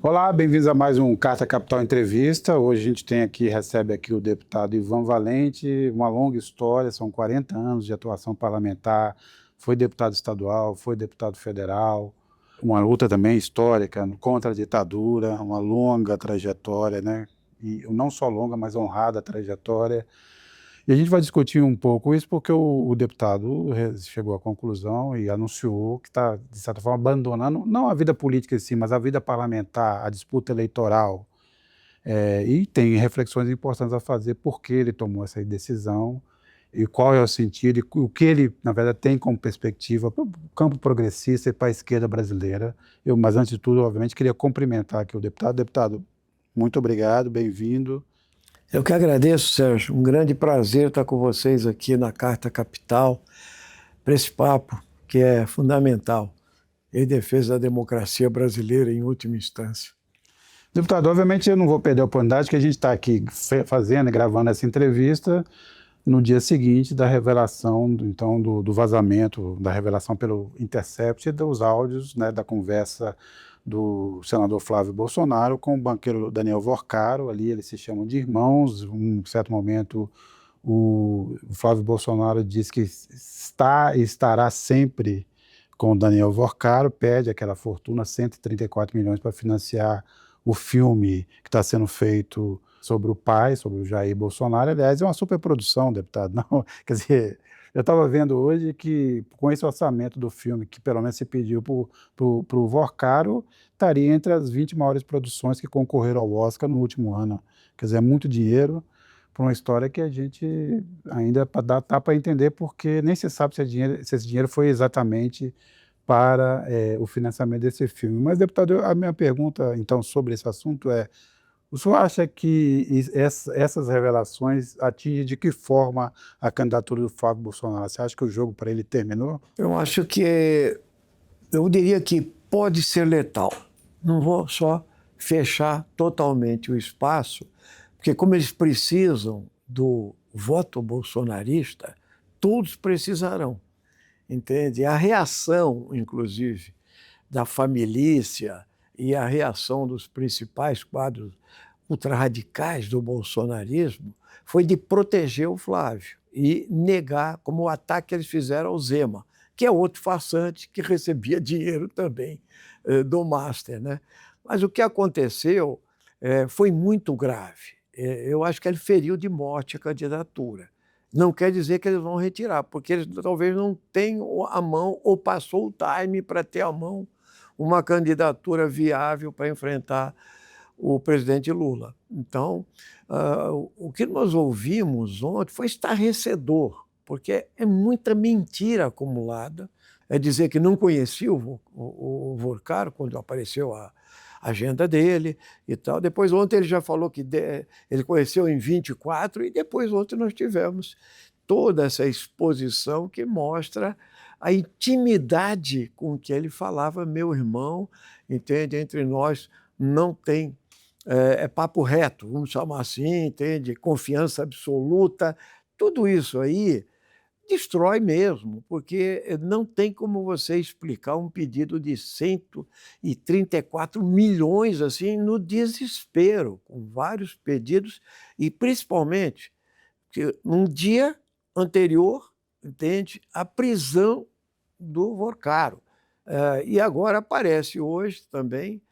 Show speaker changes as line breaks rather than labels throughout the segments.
Olá, bem-vindos a mais um Carta Capital Entrevista. Hoje a gente recebe aqui o deputado Ivan Valente, uma longa história, são 40 anos de atuação parlamentar, foi deputado estadual, foi deputado federal, uma luta também histórica contra a ditadura, uma longa trajetória, né? E não só longa, mas honrada trajetória. E a gente vai discutir um pouco isso porque o deputado chegou à conclusão e anunciou que está, de certa forma, abandonando, não a vida política em si, mas a vida parlamentar, a disputa eleitoral. E tem reflexões importantes a fazer por que ele tomou essa decisão e qual é o sentido, e o que ele, na verdade, tem como perspectiva para o campo progressista e para a esquerda brasileira. Mas, antes de tudo, obviamente, queria cumprimentar aqui o deputado. Deputado, muito obrigado, bem-vindo.
Eu que agradeço, Sérgio. Um grande prazer estar com vocês aqui na Carta Capital, para esse papo que é fundamental em defesa da democracia brasileira, em última instância.
Deputado, obviamente eu não vou perder a oportunidade que a gente está aqui fazendo e gravando essa entrevista no dia seguinte da revelação, então, do vazamento, da revelação pelo Intercept dos áudios, né, da conversa do senador Flávio Bolsonaro com o banqueiro Daniel Vorcaro. Ali eles se chamam de irmãos. Em um certo momento, o Flávio Bolsonaro diz que está e estará sempre com o Daniel Vorcaro, pede aquela fortuna, 134 milhões, para financiar o filme que está sendo feito sobre o pai, sobre o Jair Bolsonaro. Aliás, é uma superprodução, deputado. Não, quer dizer, eu estava vendo hoje que, com esse orçamento do filme, que pelo menos se pediu para o Vorcaro, estaria entre as 20 maiores produções que concorreram ao Oscar no último ano. Quer dizer, é muito dinheiro para uma história que a gente ainda tá para entender, porque nem se sabe se esse dinheiro foi exatamente para o financiamento desse filme. Mas, deputado, a minha pergunta, então, sobre esse assunto é: o senhor acha que essas revelações atingem de que forma a candidatura do Flávio Bolsonaro? Você acha que o jogo para ele terminou?
Eu acho que, eu diria que pode ser letal. Não vou só fechar totalmente o espaço, porque como eles precisam do voto bolsonarista, todos precisarão, entende? A reação, inclusive, da família e a reação dos principais quadros ultrarradicais do bolsonarismo foi de proteger o Flávio e negar, como o ataque que eles fizeram ao Zema, que é outro farsante que recebia dinheiro também do Master, né? Mas o que aconteceu foi muito grave. Eu acho que ele feriu de morte a candidatura. Não quer dizer que eles vão retirar, porque eles talvez não tenham a mão ou passou o time para ter à mão uma candidatura viável para enfrentar o presidente Lula. Então, o que nós ouvimos ontem foi estarrecedor, porque é muita mentira acumulada. É dizer que não conhecia o Vorcaro quando apareceu a agenda dele e tal. Depois, ontem, ele já falou que ele conheceu em 24, e depois, ontem, nós tivemos toda essa exposição que mostra a intimidade com que ele falava: meu irmão, entende? Entre nós não tem papo reto, vamos chamar assim, entende? Confiança absoluta. Tudo isso aí destrói mesmo, porque não tem como você explicar um pedido de 134 milhões assim no desespero, com vários pedidos, e principalmente que num dia anterior, entende, à prisão do Vorcaro. E agora aparece hoje também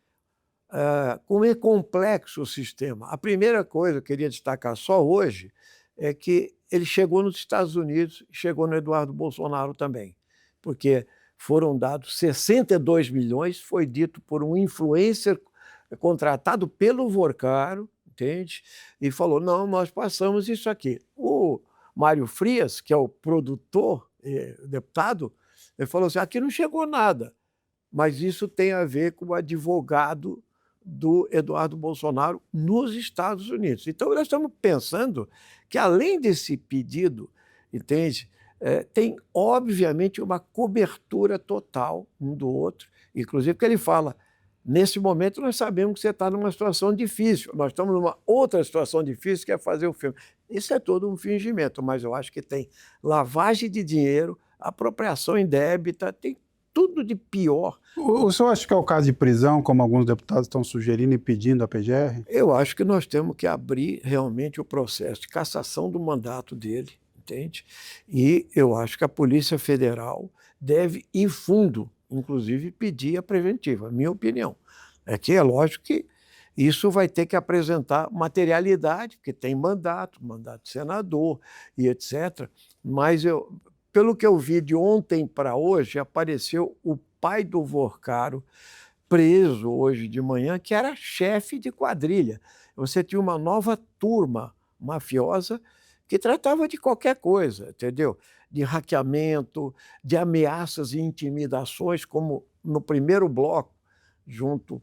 como é complexo o sistema. A primeira coisa que eu queria destacar só hoje é que ele chegou nos Estados Unidos, chegou no Eduardo Bolsonaro também, porque foram dados 62 milhões, foi dito por um influencer contratado pelo Vorcaro, entende? E falou: não, nós passamos isso aqui. O Mário Frias, que é o produtor, deputado, ele falou assim: aqui não chegou nada, mas isso tem a ver com o advogado do Eduardo Bolsonaro nos Estados Unidos. Então, nós estamos pensando que, além desse pedido, entende, tem, obviamente, uma cobertura total um do outro, inclusive porque ele fala: nesse momento nós sabemos que você está numa situação difícil, nós estamos numa outra situação difícil, que é fazer o filme. Isso é todo um fingimento, mas eu acho que tem lavagem de dinheiro, apropriação indébita, tem tudo de pior.
O senhor acha que é o caso de prisão, como alguns deputados estão sugerindo e pedindo à PGR?
Eu acho que nós temos que abrir realmente o processo de cassação do mandato dele, entende? E eu acho que a Polícia Federal deve ir fundo, inclusive pedir a preventiva, minha opinião. É que é lógico que isso vai ter que apresentar materialidade, porque tem mandato de senador e etc. Mas pelo que eu vi de ontem para hoje, apareceu o pai do Vorcaro, preso hoje de manhã, que era chefe de quadrilha. Você tinha uma nova turma mafiosa que tratava de qualquer coisa, entendeu? De hackeamento, de ameaças e intimidações, como no primeiro bloco, junto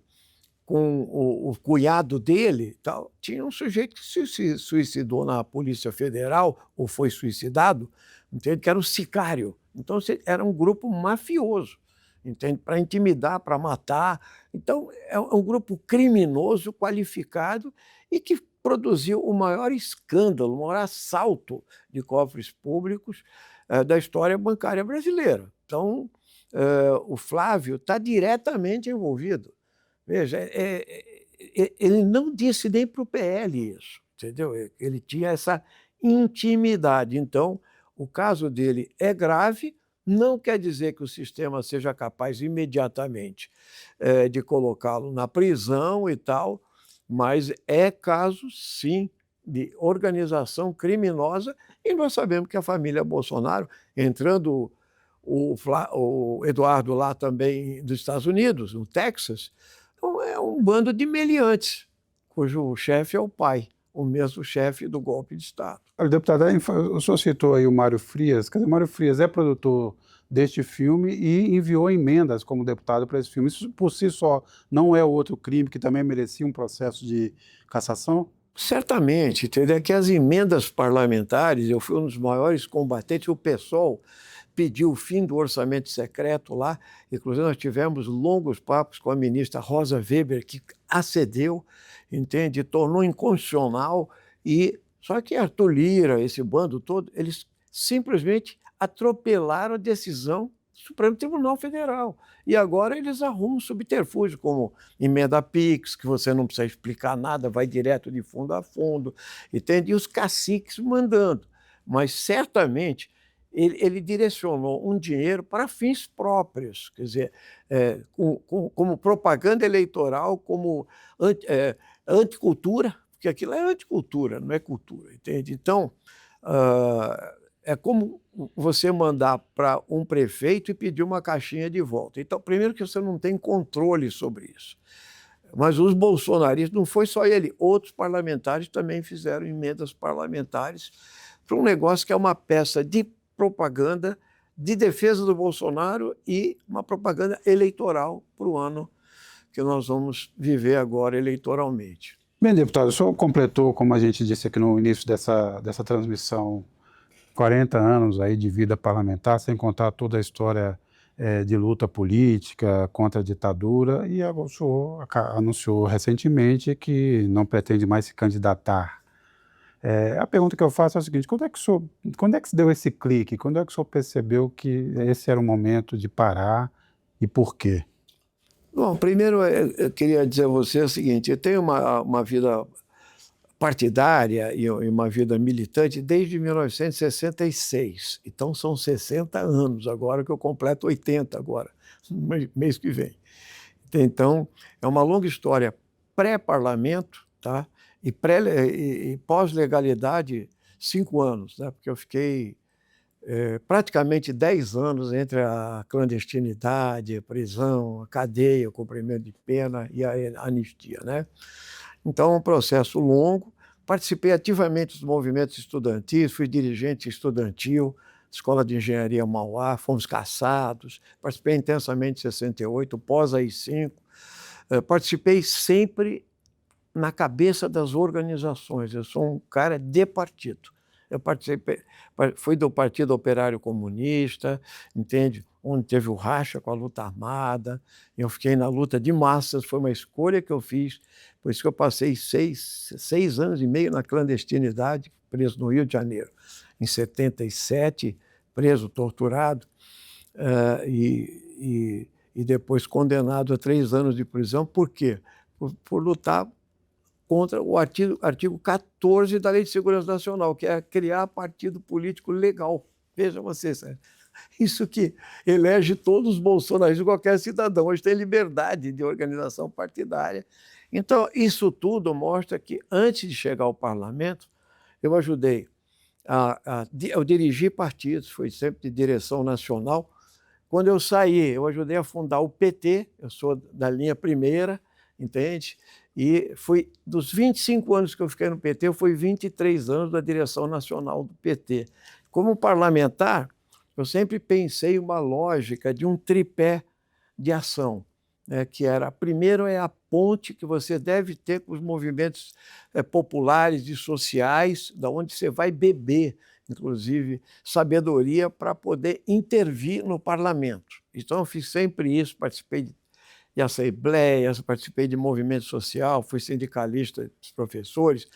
com o cunhado dele, tal, tinha um sujeito que se suicidou na Polícia Federal, ou foi suicidado, entende? Que era o sicário. Então, era um grupo mafioso, entende? Para intimidar, para matar. Então, é um grupo criminoso, qualificado, e que produziu o maior escândalo, o maior assalto de cofres públicos da história bancária brasileira. Então, o Flávio está diretamente envolvido. Veja, ele não disse nem para o PL isso, entendeu? Ele tinha essa intimidade. Então, o caso dele é grave, não quer dizer que o sistema seja capaz imediatamente de colocá-lo na prisão e tal, mas é caso, sim, de organização criminosa, e nós sabemos que a família Bolsonaro, entrando o Eduardo lá também dos Estados Unidos, no Texas, é um bando de meliantes, cujo chefe é o pai, o mesmo chefe do golpe de Estado.
Olha, deputado, o senhor citou aí o Mário Frias. Quer dizer, o Mário Frias é produtor deste filme e enviou emendas como deputado para esse filme. Isso, por si só, não é outro crime que também merecia um processo de cassação?
Certamente, entendeu? É que as emendas parlamentares, eu fui um dos maiores combatentes, o PSOL pediu o fim do orçamento secreto lá, inclusive nós tivemos longos papos com a ministra Rosa Weber, que acedeu, entende? Tornou inconstitucional, só que Arthur Lira, esse bando todo, eles simplesmente atropelaram a decisão do Supremo Tribunal Federal. E agora eles arrumam subterfúgio, como emenda PIX, que você não precisa explicar nada, vai direto de fundo a fundo, entende? E os caciques mandando. Mas certamente ele direcionou um dinheiro para fins próprios, quer dizer, como propaganda eleitoral, como anticultura, porque aquilo é anticultura, não é cultura, entende? Então, é como você mandar para um prefeito e pedir uma caixinha de volta. Então, primeiro que você não tem controle sobre isso. Mas os bolsonaristas, não foi só ele, outros parlamentares também fizeram emendas parlamentares para um negócio que é uma peça de propaganda de defesa do Bolsonaro e uma propaganda eleitoral para o ano que nós vamos viver agora eleitoralmente.
Bem, deputado, o senhor completou, como a gente disse aqui no início dessa transmissão, 40 anos aí de vida parlamentar, sem contar toda a história de luta política contra a ditadura, e o senhor anunciou recentemente que não pretende mais se candidatar. A pergunta que eu faço é a seguinte: quando é que se deu esse clique? Quando é que o senhor percebeu que esse era o momento de parar e por quê?
Bom, primeiro eu queria dizer a você o seguinte: eu tenho uma vida partidária e uma vida militante desde 1966. Então são 60 anos agora, que eu completo 80 agora, mês que vem. Então, é uma longa história pré-parlamento, tá? E pós-legalidade, 5 anos, né? Porque eu fiquei praticamente 10 anos entre a clandestinidade, a prisão, a cadeia, o cumprimento de pena e a anistia, né? Então, é um processo longo. Participei ativamente dos movimentos estudantis, fui dirigente estudantil, Escola de Engenharia Mauá, fomos caçados, participei intensamente em 68, pós-AI-5, participei sempre na cabeça das organizações. Eu sou um cara de partido. Eu fui do Partido Operário Comunista, entende? Onde teve o racha com a luta armada. Eu fiquei na luta de massas, foi uma escolha que eu fiz. Por isso que eu passei 6 anos e meio na clandestinidade, preso no Rio de Janeiro. Em 77, preso, torturado. e depois condenado a 3 anos de prisão. Por quê? Por lutar contra o artigo 14 da Lei de Segurança Nacional, que é criar partido político legal. Veja você, Sérgio. Isso que elege todos os bolsonaristas, qualquer cidadão. Hoje tem liberdade de organização partidária. Então, isso tudo mostra que, antes de chegar ao parlamento, eu ajudei eu dirigi partidos, fui sempre de direção nacional. Quando eu saí, eu ajudei a fundar o PT, eu sou da linha primeira, entende? E fui, dos 25 anos que eu fiquei no PT, eu fui 23 anos da direção nacional do PT. Como parlamentar, eu sempre pensei uma lógica de um tripé de ação, né, que era, primeiro, é a ponte que você deve ter com os movimentos populares e sociais, da onde você vai beber, inclusive, sabedoria para poder intervir no parlamento. Então, eu fiz sempre isso, participei de assembleias, participei de movimento social, fui sindicalista dos professores,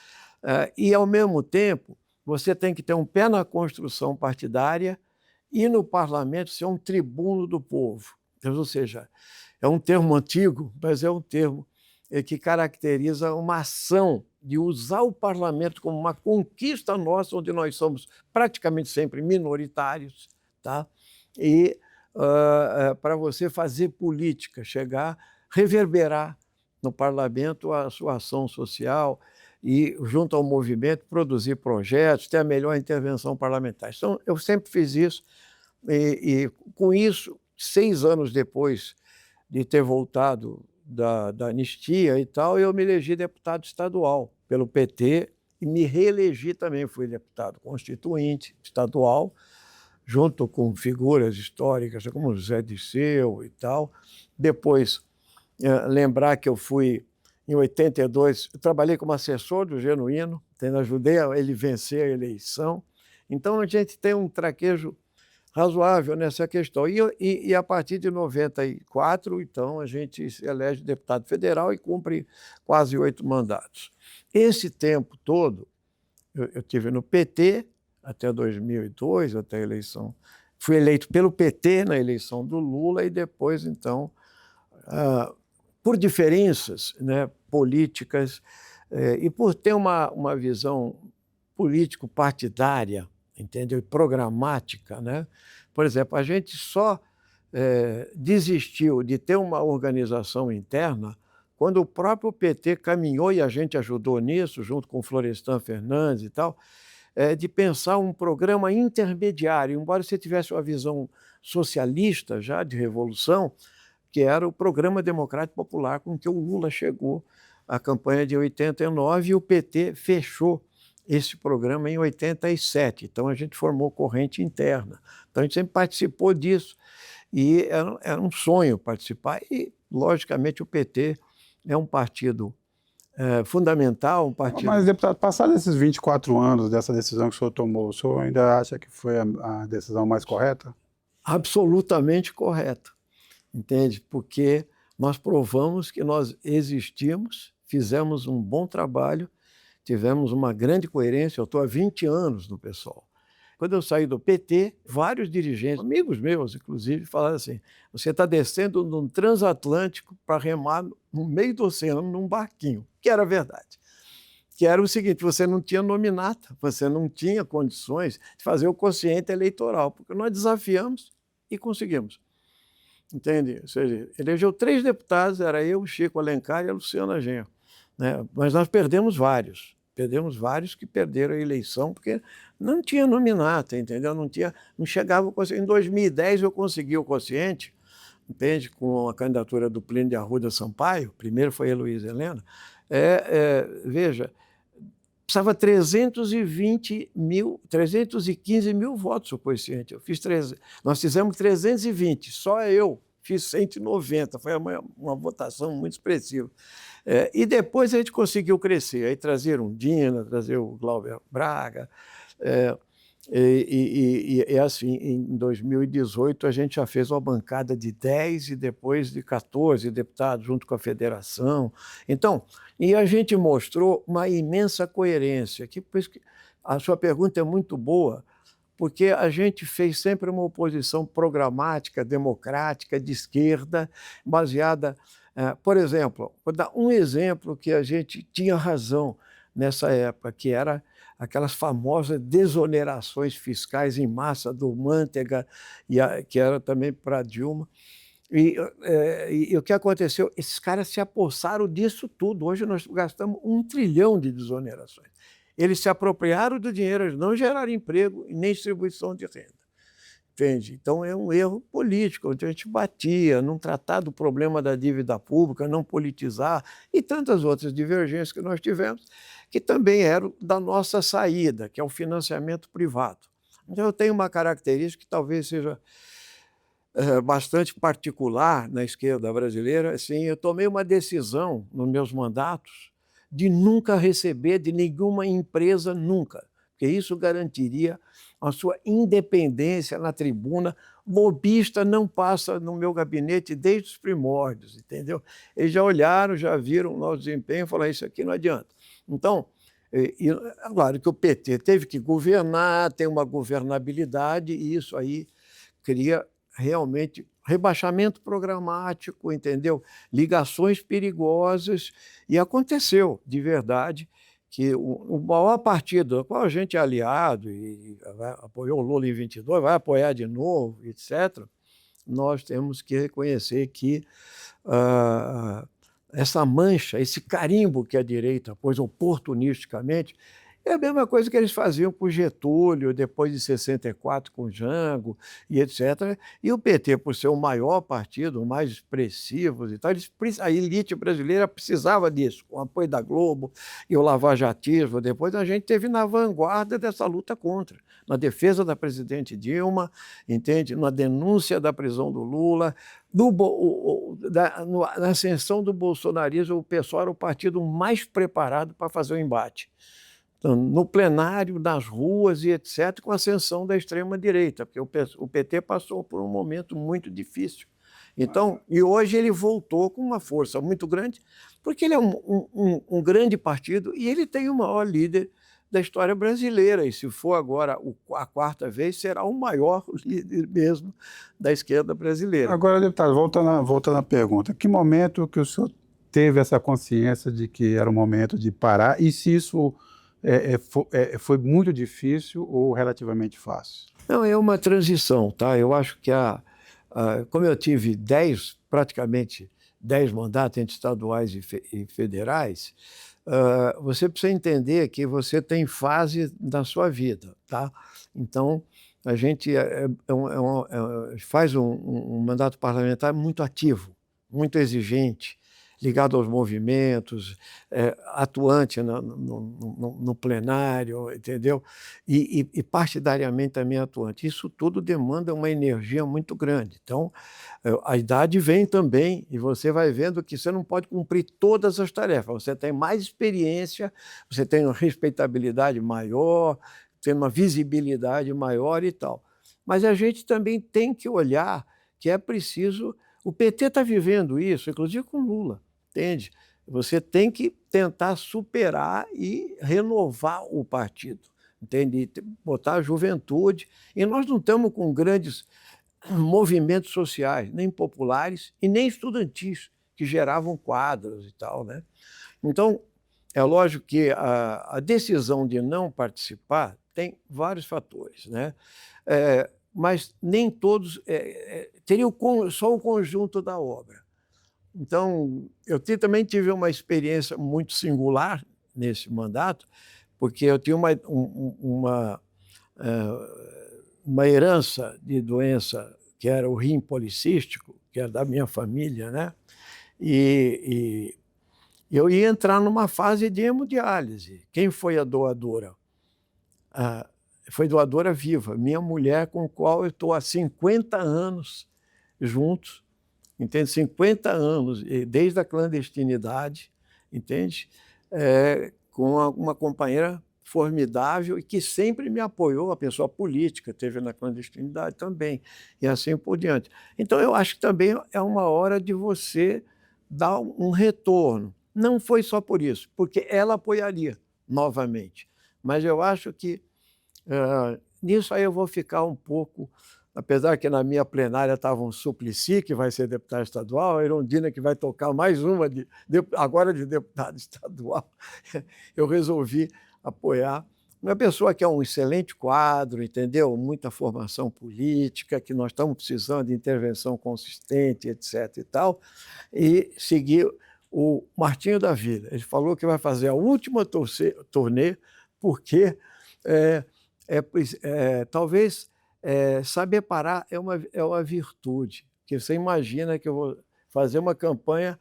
e, ao mesmo tempo, você tem que ter um pé na construção partidária e, no parlamento, ser um tribuno do povo. Ou seja, é um termo antigo, mas é um termo que caracteriza uma ação de usar o parlamento como uma conquista nossa, onde nós somos praticamente sempre minoritários, tá? E para você fazer política, chegar, reverberar no parlamento a sua ação social e, junto ao movimento, produzir projetos, ter a melhor intervenção parlamentar. Então, eu sempre fiz isso e com isso, 6 anos depois de ter voltado da anistia e tal, eu me elegi deputado estadual pelo PT e me reelegi também, fui deputado constituinte estadual, junto com figuras históricas como José Dirceu e tal. Depois, lembrar que eu fui, em 82, eu trabalhei como assessor do Genuíno, ajudei a ele vencer a eleição. Então, a gente tem um traquejo razoável nessa questão. E a partir de 94, então, a gente se elege deputado federal e cumpre quase 8 mandatos. Esse tempo todo, eu tive no PT até 2002, até a eleição. Fui eleito pelo PT na eleição do Lula e depois, então, por diferenças, né, políticas e por ter uma visão político-partidária, entendeu? Programática, né? Por exemplo, a gente só desistiu de ter uma organização interna quando o próprio PT caminhou, e a gente ajudou nisso, junto com o Florestan Fernandes e tal, de pensar um programa intermediário, embora você tivesse uma visão socialista já de revolução, que era o Programa Democrático Popular, com que o Lula chegou à campanha de 89 e o PT fechou esse programa em 87. Então, a gente formou corrente interna. Então, a gente sempre participou disso. E era um sonho participar. E, logicamente, o PT é um partido fundamental, um partido...
Mas, deputado, passados esses 24 anos dessa decisão que o senhor tomou, o senhor ainda acha que foi a decisão mais correta?
Absolutamente correta, entende? Porque nós provamos que nós existimos, fizemos um bom trabalho, tivemos uma grande coerência. Eu estou há 20 anos no PSOL. Quando eu saí do PT, vários dirigentes, amigos meus, inclusive, falaram assim: você está descendo num transatlântico para remar no meio do oceano num barquinho, que era verdade. Que era o seguinte: você não tinha nominata, você não tinha condições de fazer o quociente eleitoral, porque nós desafiamos e conseguimos. Entende? Ou seja, elegeu 3 deputados, era eu, Chico Alencar e a Luciana Genro, né? Mas nós perdemos vários que perderam a eleição porque não tinha nominata, entendeu? Não chegava o quociente. Em 2010 eu consegui o quociente, entende? Com a candidatura do Plínio de Arruda Sampaio, primeiro foi a Heloísa Helena. Veja, precisava 315 mil votos o quociente. Nós fizemos 320, só eu fiz 190, foi uma votação muito expressiva. E depois a gente conseguiu crescer, aí trazer o Dina, trazer o Glauber Braga, e assim, em 2018 a gente já fez uma bancada de 10 e depois de 14 deputados, junto com a federação. Então, e a gente mostrou uma imensa coerência. A sua pergunta é muito boa, porque a gente fez sempre uma oposição programática, democrática, de esquerda, baseada... por exemplo, vou dar um exemplo que a gente tinha razão nessa época, que era aquelas famosas desonerações fiscais em massa do Manteiga, que era também para Dilma. E o que aconteceu? Esses caras se apossaram disso tudo. Hoje nós gastamos 1 trilhão de desonerações. Eles se apropriaram do dinheiro, eles não geraram emprego e nem distribuição de renda. Entende? Então é um erro político, onde a gente batia, não tratar do problema da dívida pública, não politizar, e tantas outras divergências que nós tivemos, que também eram da nossa saída, que é o financiamento privado. Então eu tenho uma característica que talvez seja bastante particular na esquerda brasileira. Assim, eu tomei uma decisão nos meus mandatos de nunca receber de nenhuma empresa, nunca, porque isso garantiria a sua independência na tribuna. Lobista não passa no meu gabinete desde os primórdios, entendeu? Eles já olharam, já viram o nosso desempenho e falaram, isso aqui não adianta. Então, claro que o PT teve que governar, tem uma governabilidade, e isso aí cria realmente rebaixamento programático, entendeu? Ligações perigosas, e aconteceu, de verdade, que o maior partido, ao qual a gente é aliado e apoiou o Lula em 22, vai apoiar de novo, etc., nós temos que reconhecer que essa mancha, esse carimbo que a direita pôs oportunisticamente, é a mesma coisa que eles faziam com Getúlio, depois de 64 com Jango, e etc. E o PT, por ser o maior partido, o mais expressivo e tal, a elite brasileira precisava disso, com o apoio da Globo e o lavajatismo. Depois a gente teve na vanguarda dessa luta contra, na defesa da presidente Dilma, entende? Na denúncia da prisão do Lula, na ascensão do bolsonarismo. O PSOL era o partido mais preparado para fazer o embate. Então, no plenário, nas ruas e etc., com a ascensão da extrema-direita, porque o PT passou por um momento muito difícil. Então, e hoje ele voltou com uma força muito grande, porque ele é um grande partido e ele tem o maior líder da história brasileira, e se for agora a 4ª vez, será o maior líder mesmo da esquerda brasileira.
Agora, deputado, voltando à pergunta, que momento que o senhor teve essa consciência de que era o momento de parar, e se isso foi muito difícil ou relativamente fácil?
Não, é uma transição, tá? Eu acho que como eu tive praticamente 10 mandatos entre estaduais e federais, você precisa entender que você tem fase da sua vida, tá? Então, a gente faz um mandato parlamentar muito ativo, muito exigente, ligado aos movimentos, atuante no plenário, entendeu? E partidariamente também atuante. Isso tudo demanda uma energia muito grande. Então, a idade vem também, e você vai vendo que você não pode cumprir todas as tarefas. Você tem mais experiência, você tem uma respeitabilidade maior, tem uma visibilidade maior e tal. Mas a gente também tem que olhar que é preciso... O PT está vivendo isso, inclusive com Lula. Entende? Você tem que tentar superar e renovar o partido, entende? Botar a juventude. E nós não estamos com grandes movimentos sociais, nem populares e nem estudantis, que geravam quadros e tal, né? Então, é lógico que a decisão de não participar tem vários fatores, né? Mas nem todos teriam só o conjunto da obra. Então, eu também tive uma experiência muito singular nesse mandato, porque eu tinha uma herança de doença que era o rim policístico, que era da minha família, né? E eu ia entrar numa fase de hemodiálise. Quem foi a doadora? Foi doadora viva, minha mulher, com a qual eu estou há 50 anos juntos, entende? 50 anos, desde a clandestinidade, entende? Com uma companheira formidável e que sempre me apoiou, a pessoa política, teve na clandestinidade também, e assim por diante. Então, eu acho que também é uma hora de você dar um retorno. Não foi só por isso, porque ela apoiaria novamente. Mas eu acho que nisso aí eu vou ficar um pouco, apesar que na minha plenária estava um Suplicy, que vai ser deputado estadual, a Erundina, que vai tocar mais uma, agora de deputado estadual, eu resolvi apoiar uma pessoa que é um excelente quadro, entendeu? Muita formação política, que nós estamos precisando de intervenção consistente, etc. e tal, e seguir o Martinho da Vila. Ele falou que vai fazer a última turnê, porque talvez saber parar é uma virtude, porque você imagina que eu vou fazer uma campanha,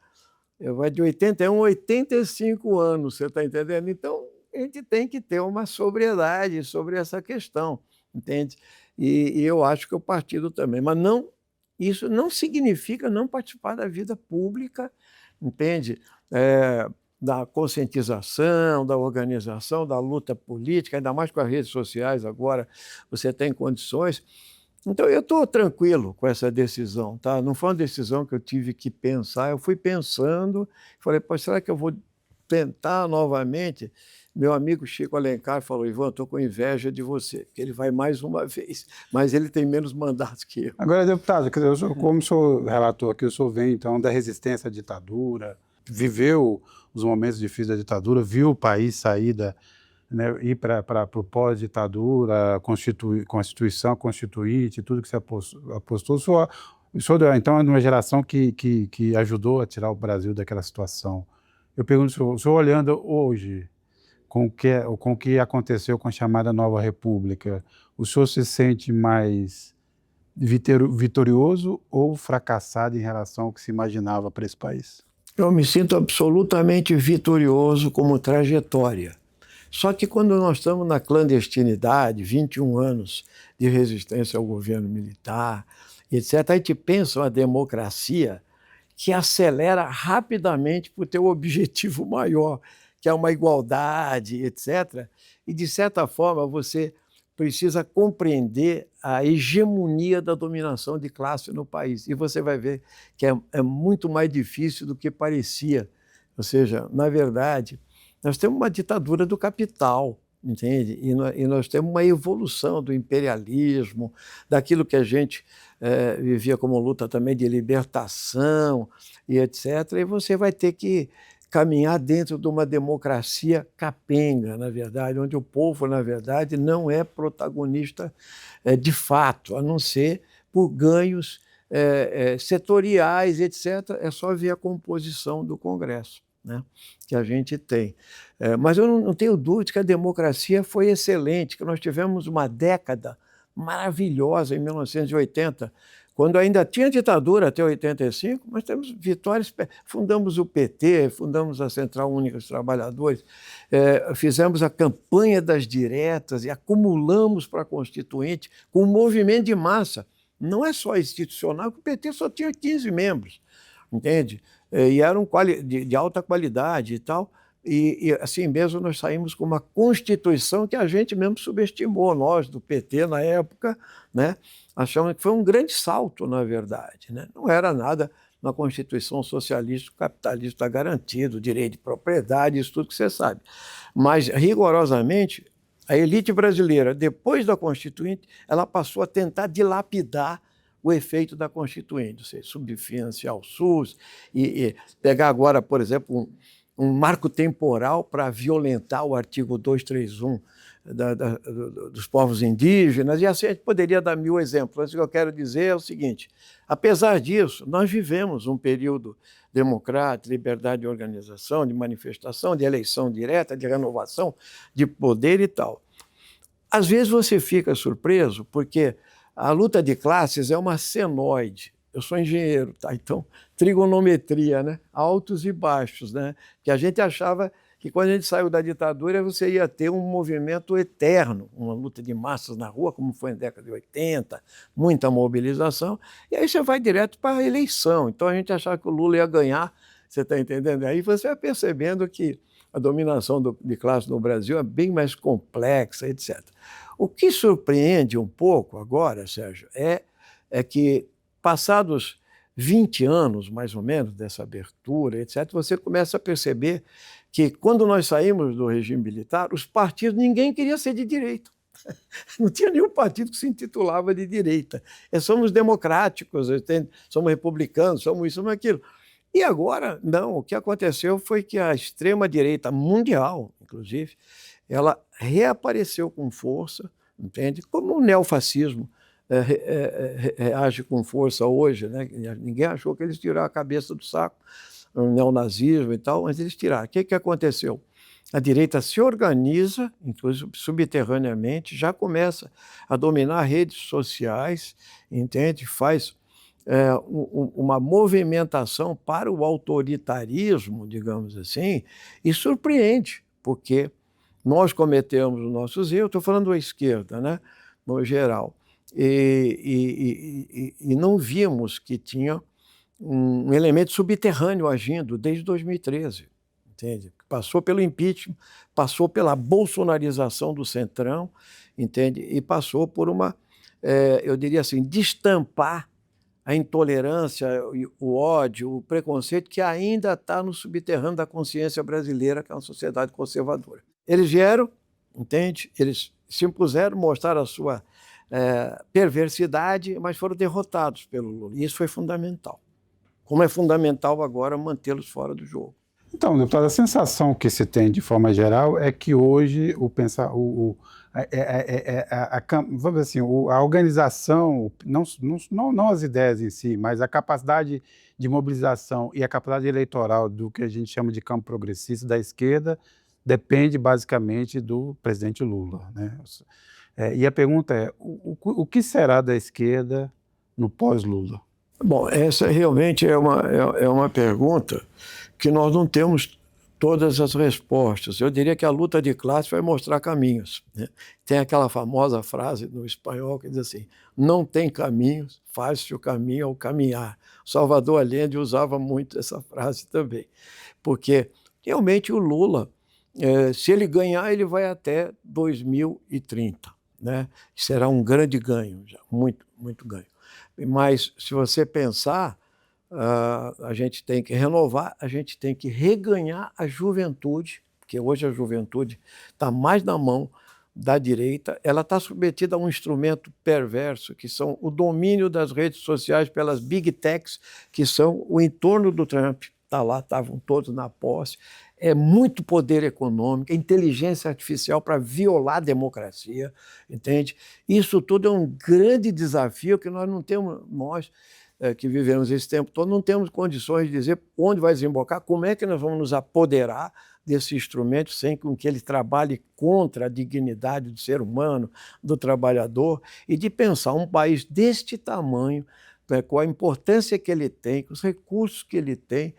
vai de 81 a 85 anos, você está entendendo? Então, a gente tem que ter uma sobriedade sobre essa questão, entende? E eu acho que o partido também, mas não, isso não significa não participar da vida pública, entende? Da conscientização, da organização, da luta política, ainda mais com as redes sociais agora, você tem condições. Então, eu estou tranquilo com essa decisão, tá? Não foi uma decisão que eu tive que pensar, eu fui pensando, falei, pô, será que eu vou tentar novamente? Meu amigo Chico Alencar falou, Ivan, estou com inveja de você, porque ele vai mais uma vez, mas ele tem menos mandatos que eu.
Agora, deputado, quer dizer, como sou relator aqui, o senhor vem, então, da resistência à ditadura, viveu os momentos difíceis da ditadura, viu o país sair né, ir para o pós-ditadura, Constituição Constituinte, tudo que você apostou. O senhor, então, é de uma geração que ajudou a tirar o Brasil daquela situação. Eu pergunto, o senhor olhando hoje, com o que aconteceu com a chamada Nova República, o senhor se sente mais vitorioso ou fracassado em relação ao que se imaginava para esse país?
Eu me sinto absolutamente vitorioso como trajetória. Só que quando nós estamos na clandestinidade, 21 anos de resistência ao governo militar, etc., a gente pensa uma democracia que acelera rapidamente para o teu objetivo maior, que é uma igualdade, etc. E, de certa forma, você precisa compreender a hegemonia da dominação de classe no país. E você vai ver que é muito mais difícil do que parecia. Ou seja, na verdade, nós temos uma ditadura do capital, entende? E nós temos uma evolução do imperialismo, daquilo que a gente vivia como luta também de libertação e etc. E você vai ter que caminhar dentro de uma democracia capenga, na verdade, onde o povo, na verdade, não é protagonista de fato, a não ser por ganhos setoriais, etc. É só ver a composição do Congresso, né, que a gente tem. Mas eu não tenho dúvida que a democracia foi excelente, que nós tivemos uma década maravilhosa em 1980, quando ainda tinha ditadura até 85, mas temos vitórias, fundamos o PT, fundamos a Central Única dos Trabalhadores, fizemos a campanha das diretas e acumulamos para a Constituinte com um movimento de massa. Não é só institucional, porque o PT só tinha 15 membros, entende? E eram de alta qualidade e tal. E assim mesmo nós saímos com uma Constituição que a gente mesmo subestimou, nós do PT na época, né? Achamos que foi um grande salto, na verdade, né? Não era nada uma Constituição socialista, capitalista garantido, direito de propriedade, isso tudo que você sabe. Mas, rigorosamente, a elite brasileira, depois da Constituinte, ela passou a tentar dilapidar o efeito da Constituinte, ou seja, subfinanciar o SUS e pegar agora, por exemplo, um marco temporal para violentar o artigo 231 dos povos indígenas, e assim a gente poderia dar 1000 exemplos. Mas o que eu quero dizer é o seguinte, apesar disso, nós vivemos um período democrático, liberdade de organização, de manifestação, de eleição direta, de renovação de poder e tal. Às vezes você fica surpreso, porque a luta de classes é uma senoide. Eu sou engenheiro, tá? Então, trigonometria, né? Altos e baixos, né? Que a gente achava que quando a gente saiu da ditadura você ia ter um movimento eterno, uma luta de massas na rua, como foi na década de 80, muita mobilização, e aí você vai direto para a eleição. Então a gente achava que o Lula ia ganhar, você está entendendo? Aí você vai percebendo que a dominação de classe no Brasil é bem mais complexa, etc. O que surpreende um pouco agora, Sérgio, é que passados 20 anos, mais ou menos, dessa abertura, etc., você começa a perceber que, quando nós saímos do regime militar, os partidos, ninguém queria ser de direita. Não tinha nenhum partido que se intitulava de direita. Somos democráticos, somos republicanos, somos isso, somos aquilo. E agora, não, o que aconteceu foi que a extrema-direita mundial, inclusive, ela reapareceu com força, entende? Como o neofascismo reage com força hoje, né? Ninguém achou que eles tiraram a cabeça do saco, o neonazismo e tal, mas eles tiraram. O que aconteceu? A direita se organiza, inclusive subterraneamente, já começa a dominar redes sociais, entende? Faz uma movimentação para o autoritarismo, digamos assim, e surpreende, porque nós cometemos os nossos erros, estou falando da esquerda, né, no geral, e não vimos que tinha um elemento subterrâneo agindo desde 2013, entende? Passou pelo impeachment, passou pela bolsonarização do Centrão, entende? E passou por uma, eu diria assim, destampar a intolerância, o ódio, o preconceito que ainda está no subterrâneo da consciência brasileira, que é uma sociedade conservadora. Eles vieram, entende? Eles se impuseram, mostraram a sua perversidade, mas foram derrotados pelo Lula. E isso foi fundamental. Como é fundamental agora mantê-los fora do jogo.
Então, deputado, a sensação que se tem de forma geral é que hoje vamos dizer assim, a organização, não as ideias em si, mas a capacidade de mobilização e a capacidade eleitoral do que a gente chama de campo progressista da esquerda depende basicamente do presidente Lula, né? E a pergunta é, o que será da esquerda no pós-Lula?
Bom, essa realmente é uma pergunta que nós não temos todas as respostas. Eu diria que a luta de classe vai mostrar caminhos, né? Tem aquela famosa frase no espanhol que diz assim, não tem caminhos, faz-se o caminho ao caminhar. Salvador Allende usava muito essa frase também, porque realmente o Lula, se ele ganhar, ele vai até 2030, né? Será um grande ganho, já, muito, muito ganho. Mas, se você pensar, a gente tem que renovar, a gente tem que reganhar a juventude, porque hoje a juventude está mais na mão da direita, ela está submetida a um instrumento perverso, que são o domínio das redes sociais pelas big techs, que são o entorno do Trump. Está lá, estavam todos na posse. É muito poder econômico, inteligência artificial para violar a democracia, entende? Isso tudo é um grande desafio que nós não temos, nós que vivemos esse tempo todo, não temos condições de dizer onde vai desembocar, como é que nós vamos nos apoderar desse instrumento sem que ele trabalhe contra a dignidade do ser humano, do trabalhador, e de pensar um país deste tamanho, com a importância que ele tem, com os recursos que ele tem,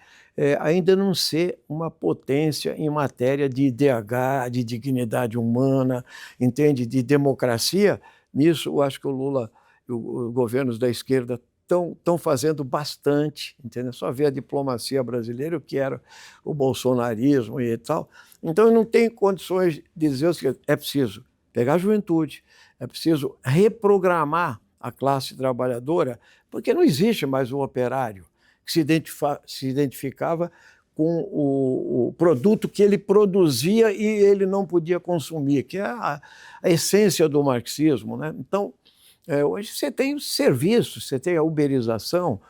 ainda não ser uma potência em matéria de IDH, de dignidade humana, entende? De democracia. Nisso, eu acho que o Lula e os governos da esquerda estão fazendo bastante, entendeu? Só ver a diplomacia brasileira, o que era o bolsonarismo e tal. Então, eu não tenho condições de dizer o seguinte, é preciso pegar a juventude, é preciso reprogramar a classe trabalhadora, porque não existe mais o operário que se identificava com o produto que ele produzia e ele não podia consumir, que é a essência do marxismo, né? Então, hoje você tem os serviços, você tem a uberização,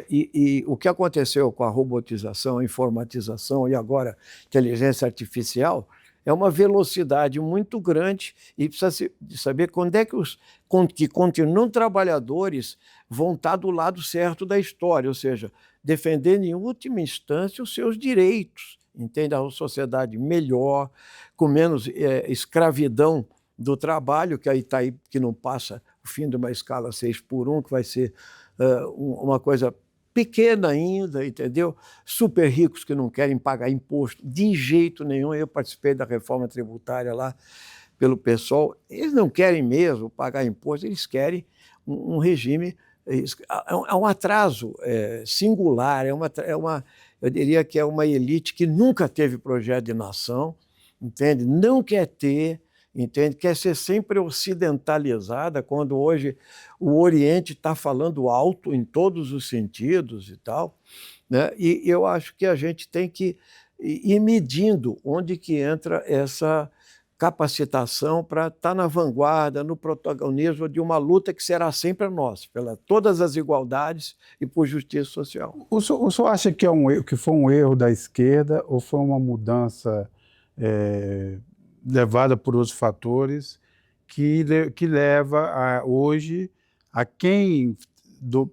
e o que aconteceu com a robotização, a informatização e agora inteligência artificial é uma velocidade muito grande e precisa saber quando é que os que continuam trabalhadores vão estar do lado certo da história, ou seja, defendendo em última instância os seus direitos, entende? A sociedade melhor, com menos escravidão do trabalho, que aí está aí, que não passa o fim de uma escala 6x1, que vai ser uma coisa pequena ainda, entendeu? Super ricos que não querem pagar imposto de jeito nenhum. Eu participei da reforma tributária lá pelo PSOL. Eles não querem mesmo pagar imposto, eles querem um regime. É um atraso singular, eu diria que é uma elite que nunca teve projeto de nação, entende? Não quer ter, entende? Quer ser sempre ocidentalizada, quando hoje o Oriente está falando alto em todos os sentidos e tal, né? E eu acho que a gente tem que ir medindo onde que entra essa capacitação para estar na vanguarda, no protagonismo de uma luta que será sempre a nossa, pela todas as igualdades e por justiça social.
O senhor acha que, que foi um erro da esquerda ou foi uma mudança levada por outros fatores que leva hoje a quem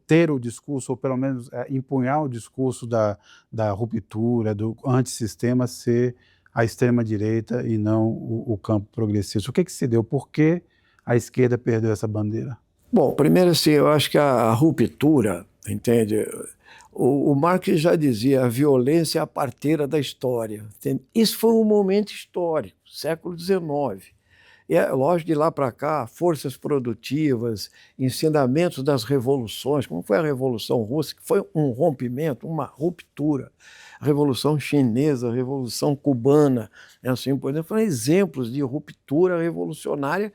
ter o discurso, ou pelo menos empunhar o discurso da ruptura, do antissistema, ser a extrema-direita e não o campo progressista? O que se deu? Por que a esquerda perdeu essa bandeira?
Bom, primeiro assim, eu acho que a ruptura, entende? O Marx já dizia, a violência é a parteira da história. Entende? Isso foi um momento histórico, século XIX. E é lógico, de lá para cá, forças produtivas, ensinamentos das revoluções, como foi a Revolução Russa, que foi um rompimento, uma ruptura. A Revolução Chinesa, a Revolução Cubana, assim por exemplo, foram exemplos de ruptura revolucionária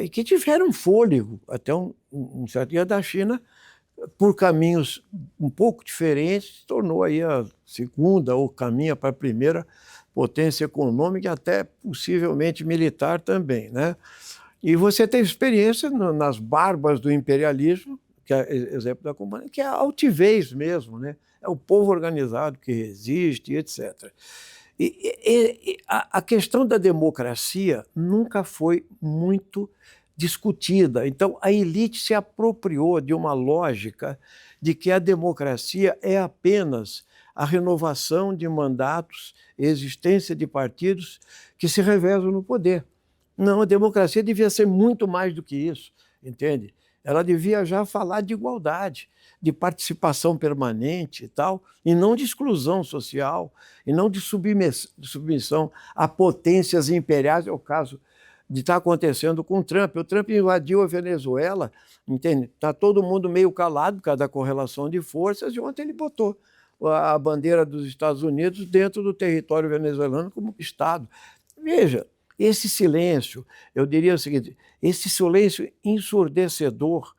e que tiveram fôlego até um certo dia da China, por caminhos um pouco diferentes, se tornou aí a segunda ou caminha para a primeira potência econômica e até possivelmente militar também, né? E você teve experiência nas barbas do imperialismo, que é exemplo da companhia, que é a altivez mesmo, né? É o povo organizado que resiste, etc. E a questão da democracia nunca foi muito discutida. Então, a elite se apropriou de uma lógica de que a democracia é apenas a renovação de mandatos, existência de partidos que se revezam no poder. Não, a democracia devia ser muito mais do que isso, entende? Ela devia já falar de igualdade, de participação permanente e tal, e não de exclusão social, e não de submissão a potências imperiais. É o caso de estar acontecendo com o Trump. O Trump invadiu a Venezuela, entende? Está todo mundo meio calado por causa da correlação de forças, e ontem ele botou a bandeira dos Estados Unidos dentro do território venezuelano como Estado. Veja, esse silêncio, eu diria o seguinte, esse silêncio ensurdecedor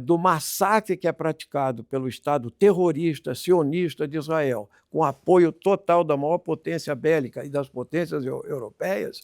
do massacre que é praticado pelo Estado terrorista, sionista de Israel, com apoio total da maior potência bélica e das potências europeias,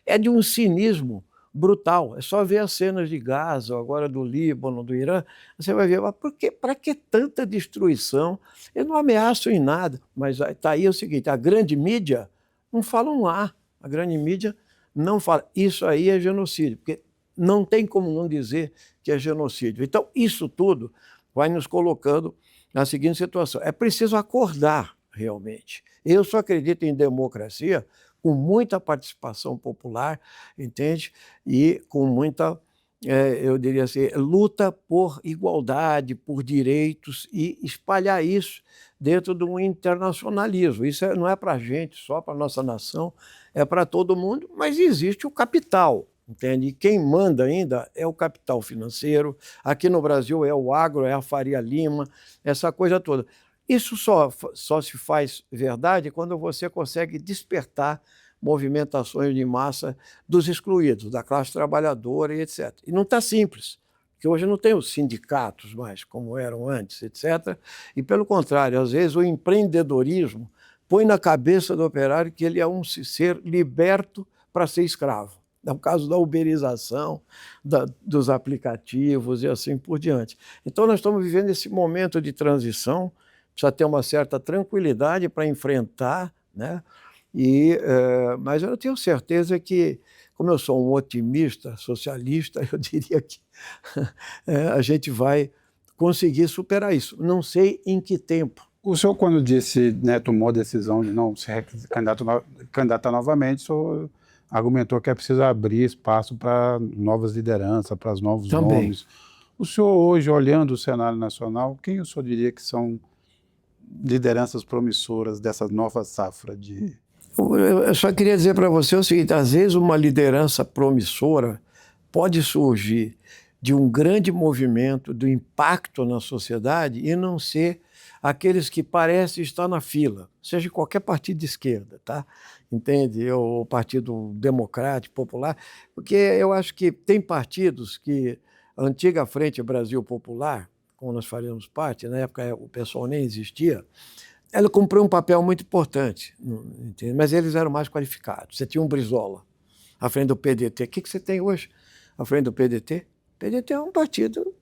é de um cinismo brutal. É só ver as cenas de Gaza, agora do Líbano, do Irã, você vai ver, mas para que tanta destruição? Eles não ameaçam em nada, mas está aí o seguinte, a grande mídia não fala um A, a grande mídia não fala, isso aí é genocídio, porque não tem como não dizer que é genocídio. Então, isso tudo vai nos colocando na seguinte situação, é preciso acordar realmente. Eu só acredito em democracia com muita participação popular, entende? E com muita, eu diria assim, luta por igualdade, por direitos e espalhar isso dentro de um internacionalismo. Isso não é para a gente, só para a nossa nação, é para todo mundo, mas existe o capital, entende? E quem manda ainda é o capital financeiro. Aqui no Brasil é o agro, é a Faria Lima, essa coisa toda. Isso só se faz verdade quando você consegue despertar movimentações de massa dos excluídos, da classe trabalhadora e etc. E não está simples, porque hoje não tem os sindicatos mais, como eram antes, etc. E, pelo contrário, às vezes o empreendedorismo põe na cabeça do operário que ele é um ser liberto para ser escravo. É o caso da uberização, dos aplicativos e assim por diante. Então, nós estamos vivendo esse momento de transição, precisa ter uma certa tranquilidade para enfrentar, né? Mas eu tenho certeza que, como eu sou um otimista socialista, eu diria que a gente vai conseguir superar isso. Não sei em que tempo.
O senhor, quando disse, né, tomou a decisão de não se candidatar novamente, o senhor argumentou que é preciso abrir espaço para novas lideranças, para os novos nomes. O senhor hoje, olhando o cenário nacional, quem o senhor diria que são lideranças promissoras dessa nova safra de...
Eu só queria dizer para você o seguinte, às vezes uma liderança promissora pode surgir de um grande movimento, do impacto na sociedade e não ser aqueles que parecem estar na fila, seja qualquer partido de esquerda, tá? Entende? Ou Partido Democrático, Popular, porque eu acho que tem partidos que a antiga Frente Brasil Popular, como nós faríamos parte, na época o pessoal nem existia, ela cumpriu um papel muito importante, entende? Mas eles eram mais qualificados. Você tinha um Brizola, à frente do PDT. O que você tem hoje à frente do PDT? O PDT é um partido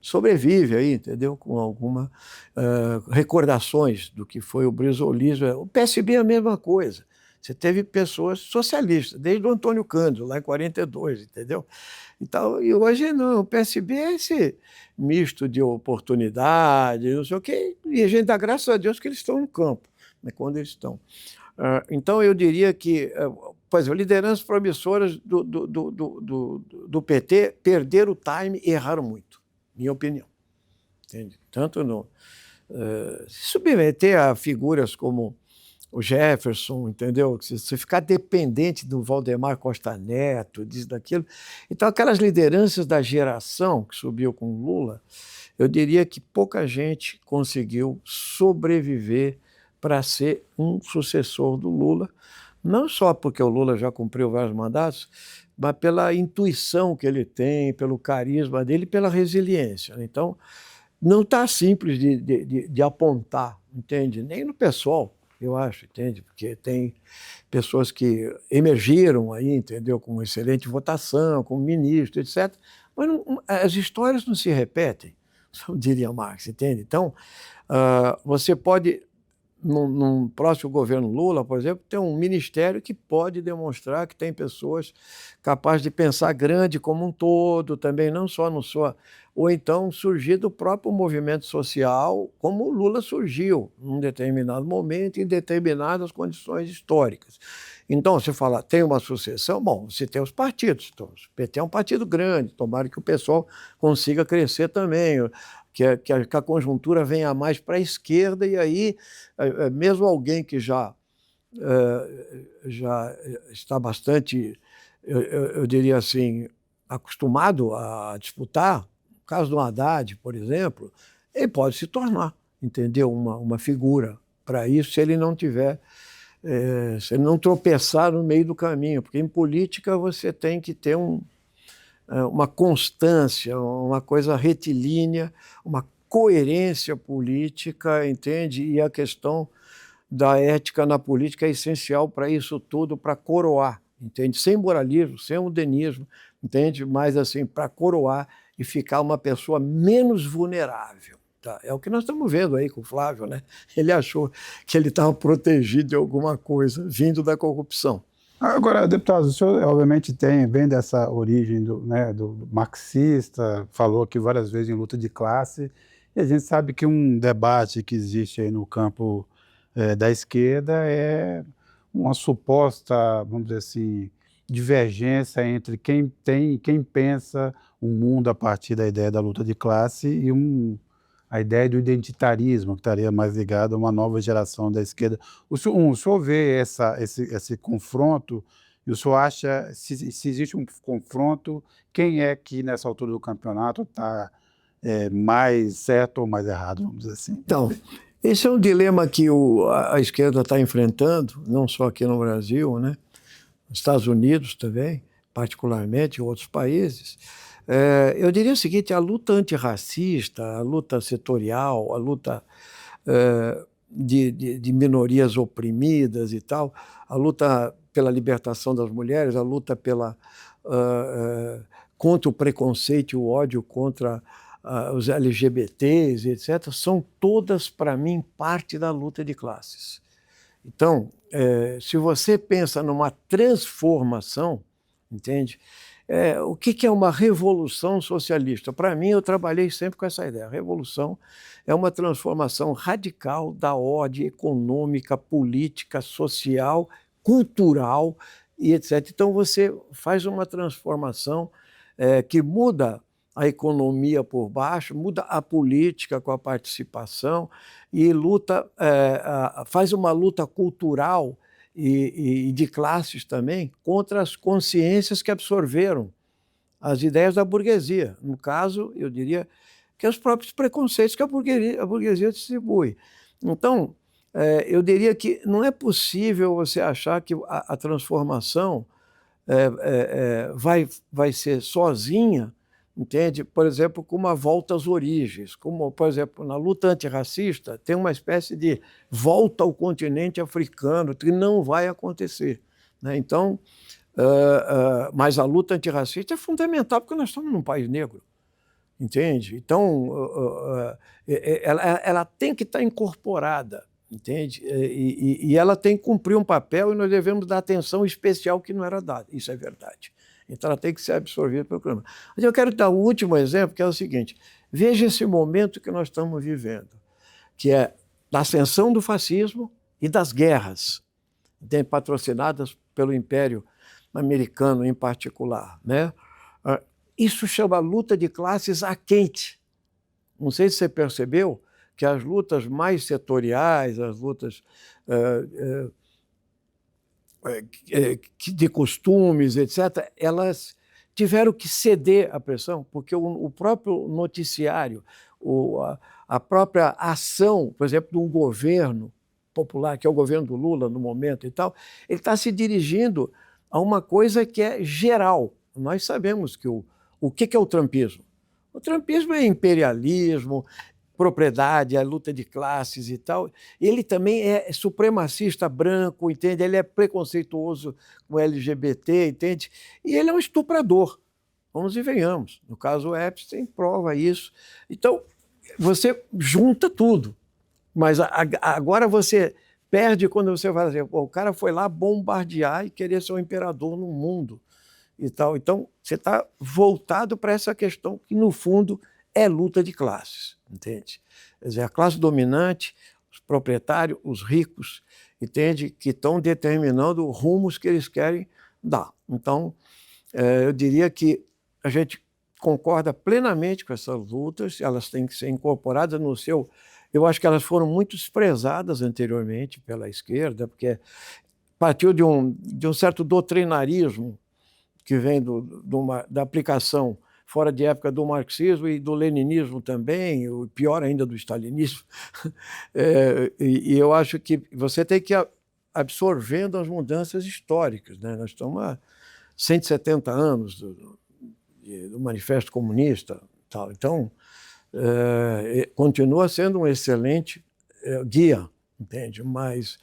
sobrevive aí, entendeu? Com algumas recordações do que foi o brizolismo. O PSB é a mesma coisa. Você teve pessoas socialistas, desde o Antônio Cândido, lá em 42, entendeu? Então, e hoje não, o PSB é esse misto de oportunidade, não sei o quê, e a gente dá graças a Deus que eles estão no campo, né, quando eles estão. Então, eu diria que, por exemplo, lideranças promissoras do PT perderam o time e erraram muito, minha opinião. Entende? Tanto no se submeter a figuras como o Jefferson, entendeu? Se você ficar dependente do Valdemar Costa Neto, disso, daquilo. Então, aquelas lideranças da geração que subiu com o Lula, eu diria que pouca gente conseguiu sobreviver para ser um sucessor do Lula, não só porque o Lula já cumpriu vários mandatos, mas pela intuição que ele tem, pelo carisma dele, pela resiliência. Então, não está simples de apontar, entende? Nem no pessoal, eu acho, entende? Porque tem pessoas que emergiram aí, entendeu? Com excelente votação, como ministro, etc. Mas as histórias não se repetem, diria Marx, entende? Então, você pode, num próximo governo Lula, por exemplo, ter um ministério que pode demonstrar que tem pessoas capazes de pensar grande como um todo, também não só no sua... Ou então surgir do próprio movimento social, como o Lula surgiu, num determinado momento, em determinadas condições históricas. Então, você fala, tem uma sucessão? Bom, você tem os partidos. Então, o PT é um partido grande, tomara que o pessoal consiga crescer também, que a conjuntura venha mais para a esquerda, e aí, mesmo alguém que já está bastante, eu diria assim, acostumado a disputar, no caso do Haddad, por exemplo, ele pode se tornar, entendeu? Uma figura para isso, se ele não tiver, se ele não tropeçar no meio do caminho, porque em política você tem que ter uma constância, uma coisa retilínea, uma coerência política, entende? E a questão da ética na política é essencial para isso tudo, para coroar, entende? Sem moralismo, sem modernismo, entende? Mas assim, para coroar e ficar uma pessoa menos vulnerável. Tá? É o que nós estamos vendo aí com o Flávio, né? Ele achou que ele estava protegido de alguma coisa vindo da corrupção.
Agora, deputado, o senhor obviamente vem dessa origem do marxista, falou aqui várias vezes em luta de classe, e a gente sabe que um debate que existe aí no campo da esquerda é uma suposta, vamos dizer assim, divergência entre quem pensa um mundo a partir da ideia da luta de classe e a ideia do identitarismo, que estaria mais ligado a uma nova geração da esquerda. O senhor vê esse confronto, e o senhor acha, se existe um confronto, quem é que nessa altura do campeonato está mais certo ou mais errado, vamos dizer assim?
Então, esse é um dilema que a esquerda está enfrentando, não só aqui no Brasil, né? Nos Estados Unidos também, particularmente, em outros países. Eu diria o seguinte, a luta antirracista, a luta setorial, a luta de minorias oprimidas e tal, a luta pela libertação das mulheres, a luta contra o preconceito e o ódio contra os LGBTs, etc., são todas, para mim, parte da luta de classes. Então, se você pensa numa transformação, entende? O que é uma revolução socialista? Para mim, eu trabalhei sempre com essa ideia. A revolução é uma transformação radical da ordem econômica, política, social, cultural e etc. Então, você faz uma transformação que muda a economia por baixo, muda a política com a participação e faz uma luta cultural e de classes também contra as consciências que absorveram as ideias da burguesia. No caso, eu diria que os próprios preconceitos que a burguesia distribui. Então, eu diria que não é possível você achar que a transformação vai ser sozinha, entende? Por exemplo, com uma volta às origens, como, por exemplo, na luta antirracista, tem uma espécie de volta ao continente africano, que não vai acontecer, né? Então, Mas a luta antirracista é fundamental porque nós estamos num país negro, entende? Então, ela tem que estar incorporada, entende? E ela tem que cumprir um papel e nós devemos dar atenção especial que não era dada. Isso é verdade. Então, ela tem que ser absorvida pelo programa. Mas eu quero dar um último exemplo, que é o seguinte. Veja esse momento que nós estamos vivendo, que é da ascensão do fascismo e das guerras, patrocinadas pelo Império Americano em particular, né? Isso chama luta de classes à quente. Não sei se você percebeu que as lutas mais setoriais, as lutas de costumes, etc., elas tiveram que ceder à pressão, porque o próprio noticiário, a própria ação, por exemplo, de um governo popular, que é o governo do Lula no momento e tal, ele está se dirigindo a uma coisa que é geral. Nós sabemos que o que é o trumpismo? O trumpismo é imperialismo, propriedade, a luta de classes e tal. Ele também é supremacista branco, entende? Ele é preconceituoso com LGBT, entende? E ele é um estuprador. Vamos e venhamos. No caso Epstein, prova isso. Então, você junta tudo. Mas agora você perde quando você vai dizer, o cara foi lá bombardear e querer ser o imperador no mundo e tal. Então, você está voltado para essa questão que, no fundo, é luta de classes, entende? Quer dizer, a classe dominante, os proprietários, os ricos, entende? Que estão determinando rumos que eles querem dar. Então, eu diria que a gente concorda plenamente com essas lutas, elas têm que ser incorporadas no seu... Eu acho que elas foram muito desprezadas anteriormente pela esquerda, porque partiu de um certo doutrinarismo que vem da aplicação fora de época do marxismo e do leninismo também, o pior ainda do stalinismo. E eu acho que você tem que ir absorvendo as mudanças históricas, né? Nós estamos há 170 anos do Manifesto Comunista. Tal. Então, continua sendo um excelente guia, entende? Mas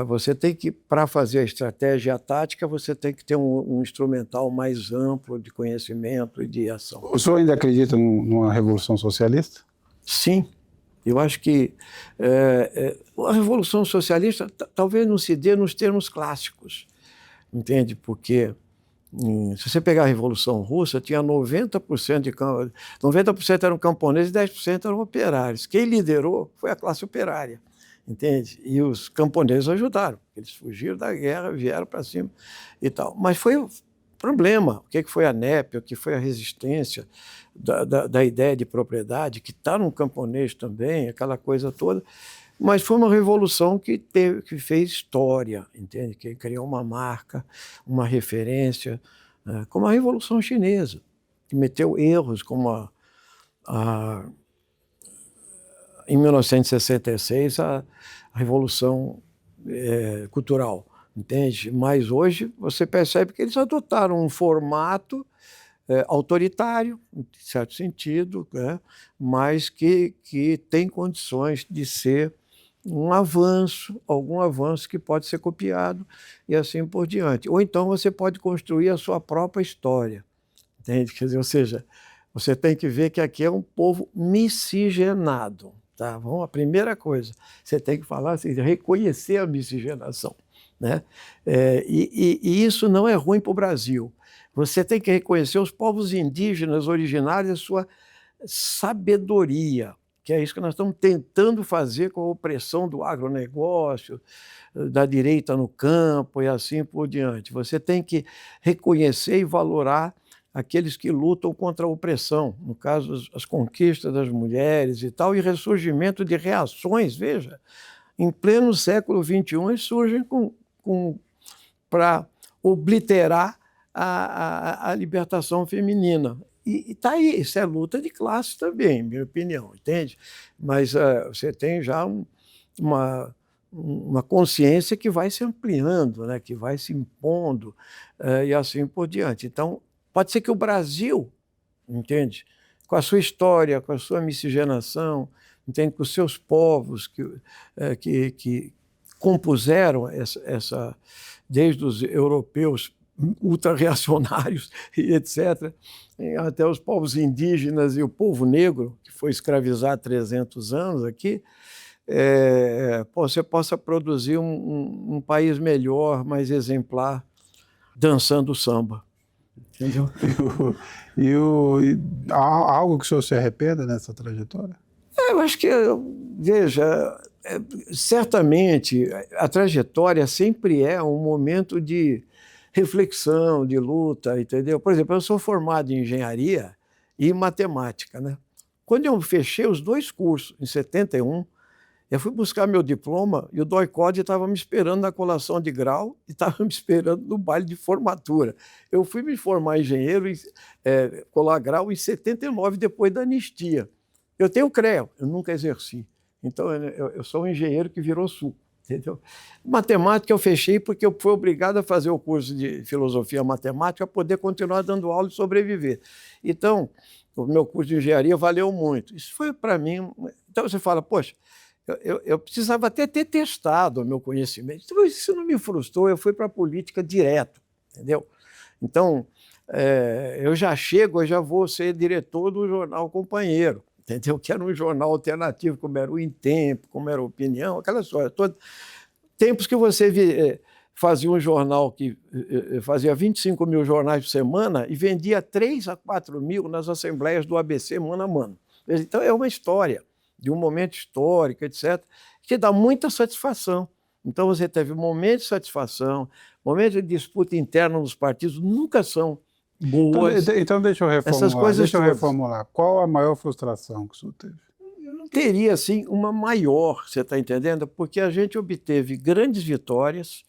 você tem que, para fazer a estratégia e a tática, você tem que ter um instrumental mais amplo de conhecimento e de ação.
O senhor ainda acredita numa revolução socialista?
Sim. Eu acho que a revolução socialista talvez não se dê nos termos clássicos, entende? Porque se você pegar a Revolução Russa, tinha 90% eram camponeses e 10% eram operários. Quem liderou foi a classe operária, entende? E os camponeses ajudaram. Eles fugiram da guerra, vieram para cima e tal. Mas foi um problema. O que foi a NEP, o que foi a resistência da ideia de propriedade, que está no camponês também, aquela coisa toda. Mas foi uma revolução que fez história, entende? Que criou uma marca, uma referência, como a Revolução Chinesa, que meteu erros como em 1966, a Revolução Cultural, entende? Mas hoje você percebe que eles adotaram um formato autoritário, em certo sentido, né? Mas que tem condições de ser um avanço, algum avanço que pode ser copiado e assim por diante. Ou então você pode construir a sua própria história, entende? Quer dizer, ou seja, você tem que ver que aqui é um povo miscigenado, tá? Bom, a primeira coisa, você tem que falar assim, reconhecer a miscigenação, né? E isso não é ruim para o Brasil. Você tem que reconhecer os povos indígenas originários e a sua sabedoria, que é isso que nós estamos tentando fazer com a opressão do agronegócio, da direita no campo e assim por diante. Você tem que reconhecer e valorar aqueles que lutam contra a opressão, no caso, as conquistas das mulheres e tal, e ressurgimento de reações, veja, em pleno século XXI, eles surgem para obliterar a libertação feminina. E está aí, isso é luta de classe também, minha opinião, entende? Mas você tem já uma consciência que vai se ampliando, né? Que vai se impondo e assim por diante. Então, pode ser que o Brasil, entende? Com a sua história, com a sua miscigenação, entende? Com os seus povos que compuseram desde os europeus ultra-reacionários e etc., até os povos indígenas e o povo negro, que foi escravizado há 300 anos aqui, você possa produzir um país melhor, mais exemplar, dançando samba. Entendeu?
Há algo que o senhor se arrependa nessa trajetória?
Eu acho que, veja, certamente a trajetória sempre é um momento de reflexão, de luta, entendeu? Por exemplo, eu sou formado em engenharia e matemática, né? Quando eu fechei os 2 cursos, em 71, eu fui buscar meu diploma e o DOI-CODE estava me esperando na colação de grau e estava me esperando no baile de formatura. Eu fui me formar engenheiro, colar grau em 79, depois da anistia. Eu tenho CREA, eu nunca exerci. Então, eu sou um engenheiro que virou suco, entendeu? Matemática eu fechei porque eu fui obrigado a fazer o curso de filosofia matemática para poder continuar dando aula e sobreviver. Então, o meu curso de engenharia valeu muito. Isso foi para mim... Então, você fala, poxa, eu precisava até ter testado o meu conhecimento. Então, isso não me frustrou, eu fui para a política direto, entendeu? Então, eu já vou ser diretor do jornal Companheiro, entendeu? Que era um jornal alternativo, como era o Em Tempo, como era a Opinião, aquela história toda. Tempos que você fazia um jornal que fazia 25 mil jornais por semana e vendia 3 a 4 mil nas assembleias do ABC mano a mano. Então, é uma história de um momento histórico, etc., que dá muita satisfação. Então, você teve momentos de satisfação, momentos de disputa interna nos partidos, nunca são boas.
Então deixa eu reformular.
Essas coisas
reformular. Qual a maior frustração que o senhor teve?
Eu não teria, assim, uma maior, você está entendendo? Porque a gente obteve grandes vitórias,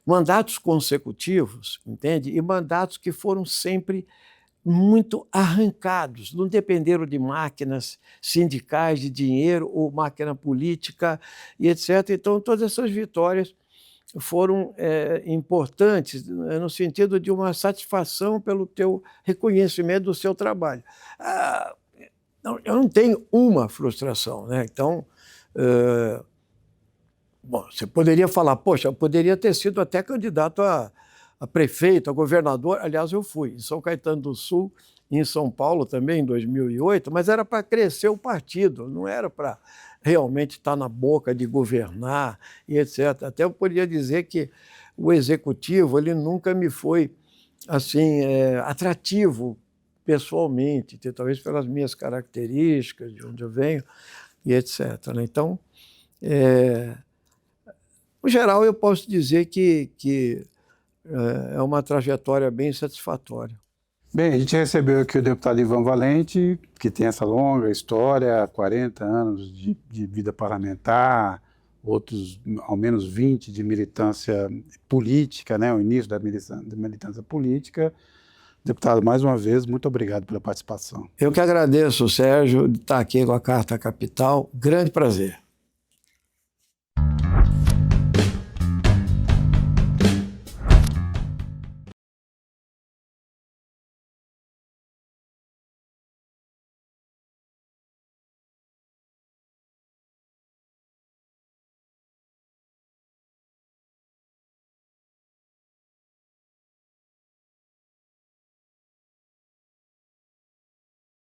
mandatos consecutivos, entende? E mandatos que foram sempre muito arrancados, não dependeram de máquinas sindicais, de dinheiro ou máquina política e etc. Então, todas essas vitórias foram importantes no sentido de uma satisfação pelo teu reconhecimento do seu trabalho. Eu não tenho uma frustração, né? Então, bom, você poderia falar, poxa, eu poderia ter sido até candidato a prefeito, a governador. Aliás, eu fui em São Caetano do Sul, em São Paulo também, em 2008, mas era para crescer o partido, não era para realmente estar na boca de governar e etc. Até eu poderia dizer que o executivo ele nunca me foi assim atrativo pessoalmente, talvez pelas minhas características, de onde eu venho e etc. Então, no geral, eu posso dizer que é uma trajetória bem satisfatória.
Bem, a gente recebeu aqui o deputado Ivan Valente, que tem essa longa história, 40 anos de vida parlamentar, outros ao menos 20 de militância política, né, o início da militância política. Deputado, mais uma vez, muito obrigado pela participação.
Eu que agradeço, Sérgio, de estar aqui com a Carta Capital. Grande prazer.